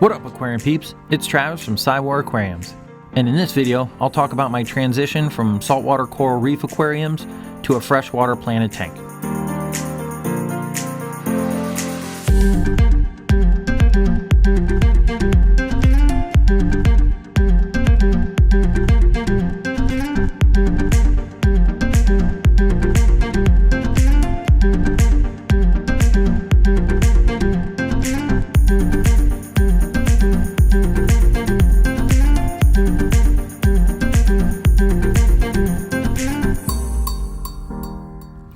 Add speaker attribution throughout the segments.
Speaker 1: What up, aquarium peeps? It's Travis from Saltwater Aquariums, and in this video I'll talk about my transition from saltwater coral reef aquariums to a freshwater planted tank.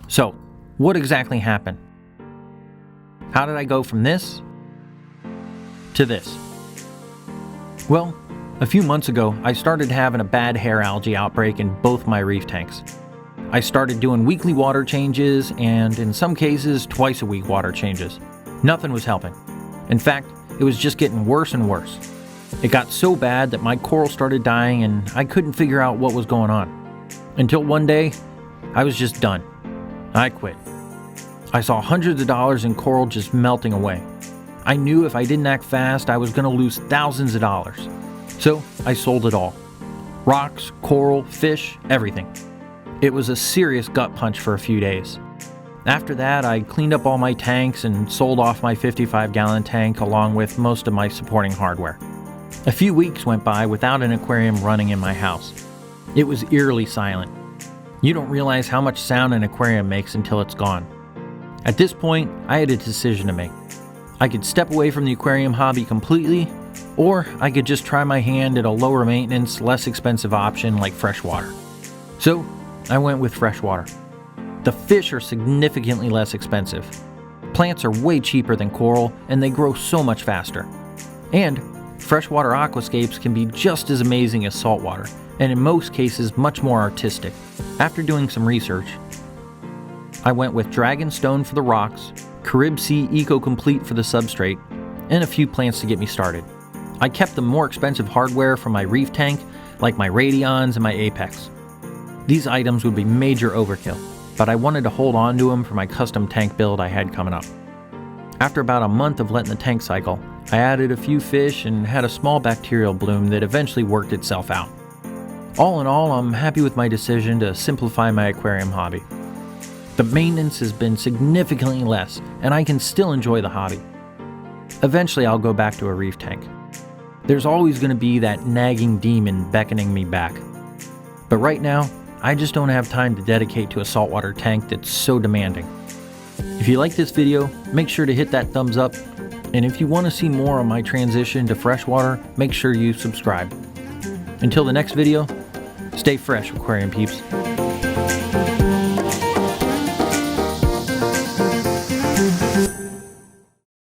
Speaker 1: So, what exactly happened? How did I go from this to this? Well, a few months ago, I started having a bad hair algae outbreak in both my reef tanks. I started doing weekly water changes and, in some cases, twice a week water changes. Nothing was helping. In fact, it was just getting worse and worse. It got so bad that my coral started dying and I couldn't figure out what was going on. Until one day, I was just done. I quit. I saw hundreds of dollars in coral just melting away. I knew if I didn't act fast, I was going to lose thousands of dollars. So I sold it all. Rocks, coral, fish, everything. It was a serious gut punch for a few days. After that, I cleaned up all my tanks and sold off my 55-gallon tank along with most of my supporting hardware. A few weeks went by without an aquarium running in my house. It was eerily silent. You don't realize how much sound an aquarium makes until it's gone. At this point, I had a decision to make. I could step away from the aquarium hobby completely, or I could just try my hand at a lower maintenance, less expensive option like freshwater. So, I went with freshwater. The fish are significantly less expensive. Plants are way cheaper than coral, and they grow so much faster. And freshwater aquascapes can be just as amazing as saltwater, and in most cases much more artistic. After doing some research, I went with Dragonstone for the rocks, Carib Sea Eco Complete for the substrate, and a few plants to get me started. I kept the more expensive hardware from my reef tank, like my Radions and my Apex. These items would be major overkill, but I wanted to hold on to them for my custom tank build I had coming up. After about a month of letting the tank cycle, I added a few fish and had a small bacterial bloom that eventually worked itself out. All in all, I'm happy with my decision to simplify my aquarium hobby. The maintenance has been significantly less, and I can still enjoy the hobby. Eventually, I'll go back to a reef tank. There's always going to be that nagging demon beckoning me back. But right now, I just don't have time to dedicate to a saltwater tank that's so demanding. If you like this video, make sure to hit that thumbs up, and if you want to see more on my transition to freshwater, make sure you subscribe. Until the next video, stay fresh, aquarium peeps.